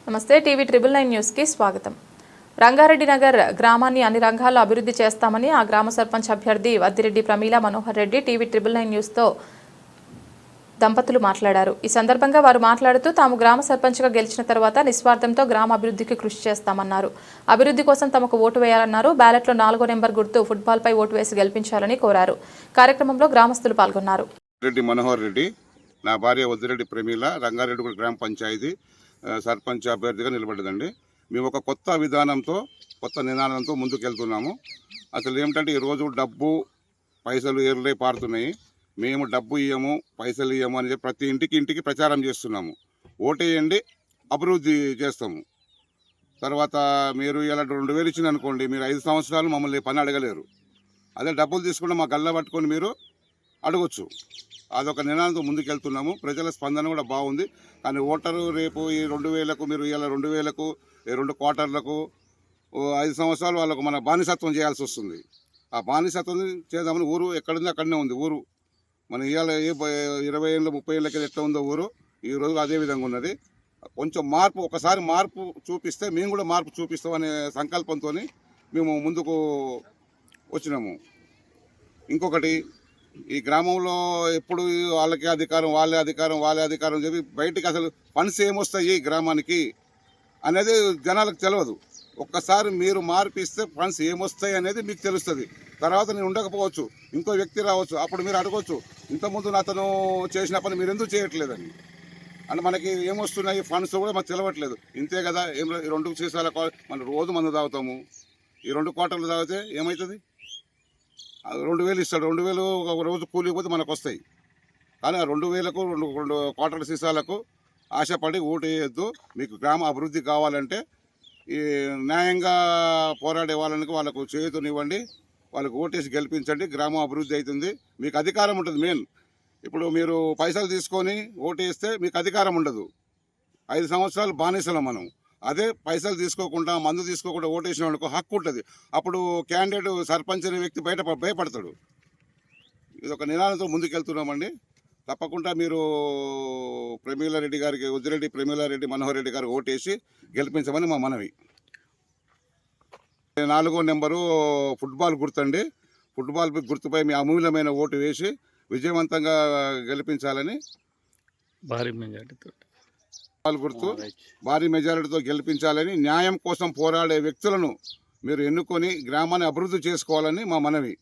నమస్తే TV 999 news కి స్వాగతం. రంగారెడ్డి నగర్ గ్రామాన్ని అన్ని రంగాల్లో అభివృద్ధి చేస్తామని ఆ గ్రామ సర్పంచ్ అభ్యర్థి వద్దిరెడ్డి ప్రమీల మనోహర్ రెడ్డి టీవీ 999 న్యూస్ తో దంపతులు మాట్లాడారు. ఈ సందర్భంగా వారు మాట్లాడుతూ తాము గ్రామ సర్పంచ్గా గెలిచిన తర్వాత నిస్వార్థంతో గ్రామ అభివృద్ధికి కృషి చేస్తామన్నారు. అభివృద్ధి కోసం తమకు ఓటు వేయాలన్నారు. బ్యాలెట్లో 4వ నెంబర్ గుర్తు ఫుట్బాల్ పై ఓటు వేసి గెలిపించాలని కోరారు. కార్యక్రమంలో గ్రామస్తులు పాల్గొన్నారు. రెడ్డి మనోహర్ రెడ్డి, నా భార్య వద్దిరెడ్డి ప్రమీల రంగారెడ్డి గ్రామ పంచాయతీ సర్పంచ్ అభ్యర్థిగా నిలబడ్డదండి. మేము ఒక కొత్త విధానంతో కొత్త నినాదంతో ముందుకెళ్తున్నాము. అసలు ఏమిటంటే ఈరోజు డబ్బు పైసలు ఏరులై పారుతున్నాయి. మేము డబ్బు ఇయ్యము పైసలు ఇయ్యము అని చెప్పి ప్రతి ఇంటికి ప్రచారం చేస్తున్నాము. ఓటేయండి అభివృద్ధి చేస్తాము. తర్వాత మీరు ఇలా 2000 ఇచ్చింది అనుకోండి, మీరు 5 సంవత్సరాలు మమ్మల్ని పని అడగలేరు. అదే డబ్బులు తీసుకుంటే మా గల్ల పట్టుకొని మీరు అడగొచ్చు. అదొక నినాదంతో ముందుకెళ్తున్నాము. ప్రజల స్పందన కూడా బాగుంది. కానీ ఓటరు రేపు ఈ 2000కు మీరు ఇలా 2000కు 2 క్వార్టర్లకు 5 సంవత్సరాలు వాళ్ళకు మన బానిసత్వం చేయాల్సి వస్తుంది. ఆ బానిసత్వం చేద్దామని ఊరు ఎక్కడుంది అక్కడనే ఉంది ఊరు. మన ఇవాళ 20 ఏళ్ళు 30 ఏళ్ళకి ఎట్లా ఉందో ఊరు ఈ రోజు అదే విధంగా ఉన్నది. కొంచెం మార్పు, ఒకసారి మార్పు చూపిస్తే మేము కూడా మార్పు చూపిస్తామనే సంకల్పంతో మేము ముందుకు వచ్చినాము. ఇంకొకటి, ఈ గ్రామంలో ఎప్పుడు వాళ్ళకే అధికారం వాళ్ళే అధికారం చెప్పి బయటికి అసలు ఫండ్స్ ఏమొస్తాయి గ్రామానికి అనేది జనాలకు తెలియదు. ఒక్కసారి మీరు మార్పిస్తే ఫండ్స్ ఏమొస్తాయి అనేది మీకు తెలుస్తుంది. తర్వాత నేను ఉండకపోవచ్చు, ఇంకో వ్యక్తి రావచ్చు, అప్పుడు మీరు అడగవచ్చు ఇంతకుముందు అతను చేసిన పని మీరు ఎందుకు చేయట్లేదని. అంటే మనకి ఏమొస్తున్నాయి ఫండ్స్ కూడా మనకు తెలియట్లేదు. ఇంతే కదా, 2 సీసాల మనం రోజు మందు తాగుతాము. ఈ 2 క్వార్టర్లు తాగితే ఏమవుతుంది? 2000 ఇస్తాడు. 2000 ఒక రోజు కూలిపోతే మనకు వస్తాయి. కానీ ఆ 2000కు 2 క్వార్టర్ల సీసాలకు ఆశపడి ఓటు వేయద్దు. మీకు గ్రామ అభివృద్ధి కావాలంటే ఈ న్యాయంగా పోరాడే వాళ్ళకు చేయూతనివ్వండి, వాళ్ళకు ఓటేసి గెలిపించండి. గ్రామం అభివృద్ధి అవుతుంది. మీకు అధికారం ఉంటుంది. మెయిన్ ఇప్పుడు మీరు పైసలు తీసుకొని ఓటు వేస్తే మీకు అధికారం ఉండదు. 5 సంవత్సరాలు బానిసలం మనం. అదే పైసలు తీసుకోకుండా మందు తీసుకోకుండా ఓటేసిన వాళ్ళకు హక్కు ఉంటుంది. అప్పుడు క్యాండిడేట్ సర్పంచ్ అనే వ్యక్తి భయపడతాడు. ఇది ఒక నినాదంతో ముందుకెళ్తున్నామండి. తప్పకుండా మీరు ప్రమీల రెడ్డి గారికి, వద్దిరెడ్డి ప్రమీల రెడ్డి మనోహర్ రెడ్డి గారికి ఓటేసి గెలిపించమని మా మనవి. 4వ నెంబరు ఫుట్బాల్ గుర్తండి. ఫుట్బాల్ గుర్తుపై మీ అమూల్యమైన ఓటు వేసి విజయవంతంగా గెలిపించాలని, భారీ మెజారిటీతో గెలిపించాలని, న్యాయం కోసం పోరాడే వ్యక్తులను మీరు ఎన్నుకొని గ్రామాన్ని అభివృద్ధి చేసుకోవాలని మా మనవి.